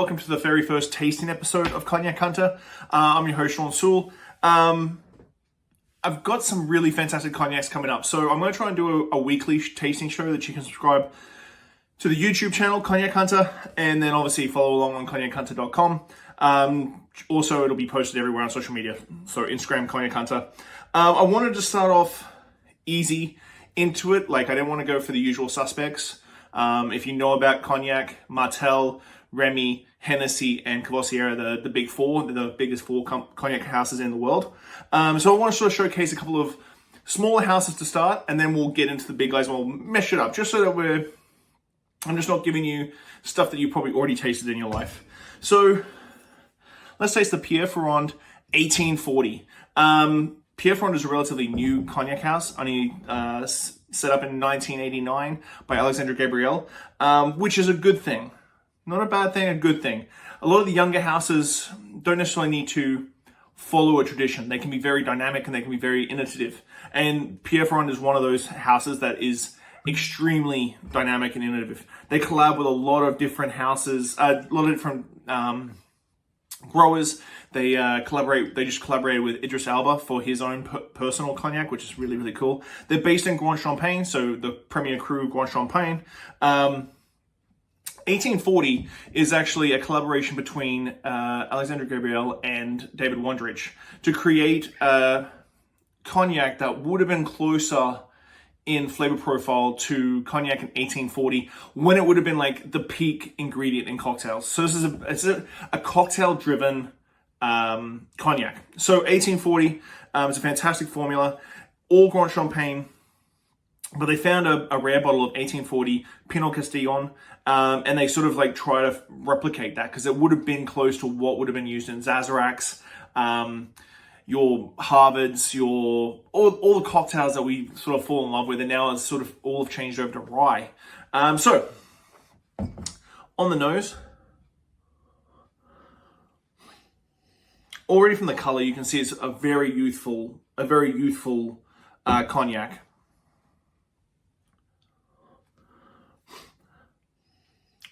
welcome to the very first tasting episode of Cognac Hunter. I'm your host, Sean Sewell. I've got some really fantastic cognacs coming up, so I'm going to try and do a weekly tasting show that you can subscribe to the YouTube channel, Cognac Hunter, and then obviously follow along on cognac-hunter.com. Also, it'll be posted everywhere on social media, so Instagram, Cognac Hunter. I wanted to start off easy into it, like I didn't want to go for the usual suspects. If you know about cognac, Martell, Remy, Hennessy, and Courvoisier, the big four, the biggest four cognac houses in the world. So I want to sort of showcase a couple of smaller houses to start, and then we'll get into the big guys and we'll mesh it up, just so that I'm just not giving you stuff that you probably already tasted in your life. So let's taste the Maison Ferrand 1840. Maison Ferrand is a relatively new cognac house, only set up in 1989 by Alexandre Gabriel, which is a good thing. Not a bad thing, a good thing. A lot of the younger houses don't necessarily need to follow a tradition. They can be very dynamic and they can be very innovative. And Maison Ferrand is one of those houses that is extremely dynamic and innovative. They collab with a lot of different houses, a lot of different growers. They just collaborated with Idris Elba for his own personal cognac, which is really, really cool. They're based in Grande Champagne, so the Premier Cru Grande Champagne. 1840 is actually a collaboration between Alexandre Gabriel and David Wondrich to create a cognac that would have been closer in flavor profile to cognac in 1840, when it would have been like the peak ingredient in cocktails. So this is a cocktail-driven cognac. So 1840 is a fantastic formula, all Grande Champagne. But they found a rare bottle of 1840 Pinot Castillon, and they sort of like try to replicate that because it would have been close to what would have been used in Sazeracs, your Harvards, all the cocktails that we sort of fall in love with, and now it's sort of all changed over to rye. So on the nose, already from the color, you can see it's a very youthful cognac.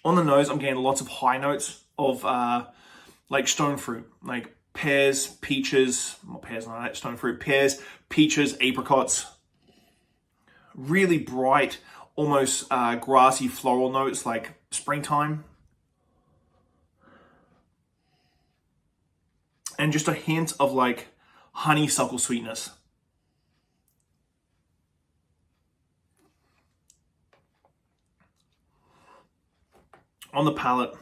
On the nose, I'm getting lots of high notes of like stone fruit, like pears, peaches, not pears, not stone fruit, pears, peaches, apricots. Really bright, almost grassy floral notes like springtime. And just a hint of like honeysuckle sweetness. On the palate,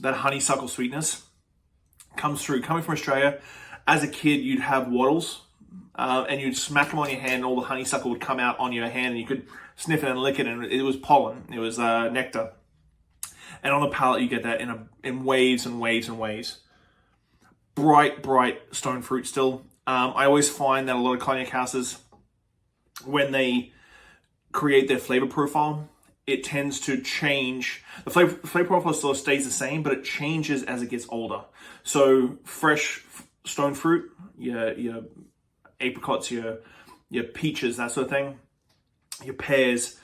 that honeysuckle sweetness comes through. Coming from Australia, as a kid, you'd have wattles, and you'd smack them on your hand, and all the honeysuckle would come out on your hand, and you could sniff it and lick it, and it was pollen. It was nectar. And on the palate, you get that in waves and waves and waves. Bright stone fruit still. I always find that a lot of cognac houses, when they create their flavor profile, it tends to change. The flavor profile still stays the same, but it changes as it gets older. So fresh stone fruit, your apricots, your peaches, that sort of thing, your pears,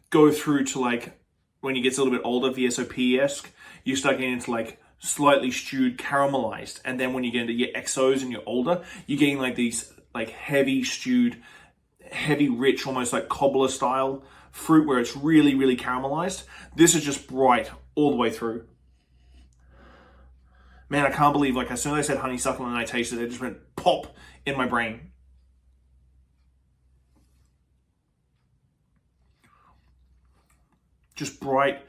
go through to like, when it gets a little bit older, VSOP-esque, you start getting into like slightly stewed, caramelized. And then when you get into your XOs and you're older, you're getting like these like heavy stewed, heavy rich, almost like cobbler style fruit where it's really, really caramelized. This is just bright all the way through. Man, I can't believe, like, as soon as I said honeysuckle and I tasted it, it just went pop in my brain. Just bright,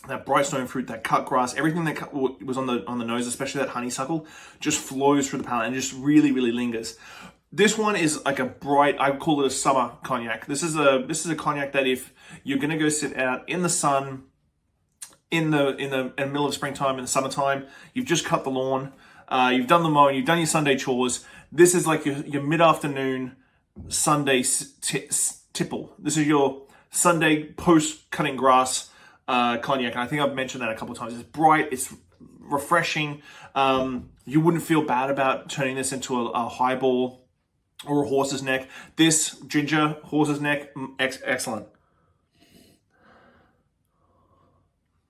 that bright stone fruit, that cut grass, everything that was on the nose, especially that honeysuckle, just flows through the palate and just really, really lingers. This one is like a bright, I call it a summer cognac. This is a cognac that if you're gonna go sit out in the sun, in the middle of springtime, in the summertime, you've just cut the lawn, you've done the mowing, you've done your Sunday chores. This is like your mid-afternoon Sunday tipple. This is your Sunday post-cutting grass cognac. And I think I've mentioned that a couple of times. It's bright, it's refreshing. You wouldn't feel bad about turning this into a highball or a horse's neck. This ginger horse's neck, excellent.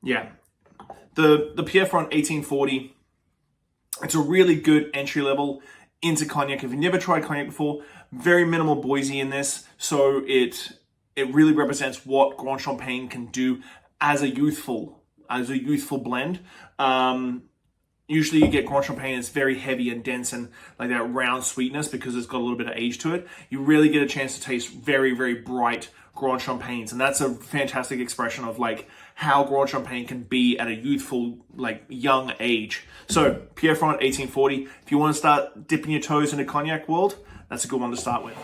Yeah, The Pierre Ferrand 1840, it's a really good entry level into cognac. If you've never tried cognac before, very minimal Boise in this, so it really represents what Grand Champagne can do as a youthful blend. Usually you get Grand Champagne, it's very heavy and dense and like that round sweetness because it's got a little bit of age to it. You really get a chance to taste very, very bright Grand Champagnes. And that's a fantastic expression of like how Grand Champagne can be at a youthful, like young age. So Pierre Ferrand 1840, if you want to start dipping your toes in the cognac world, that's a good one to start with.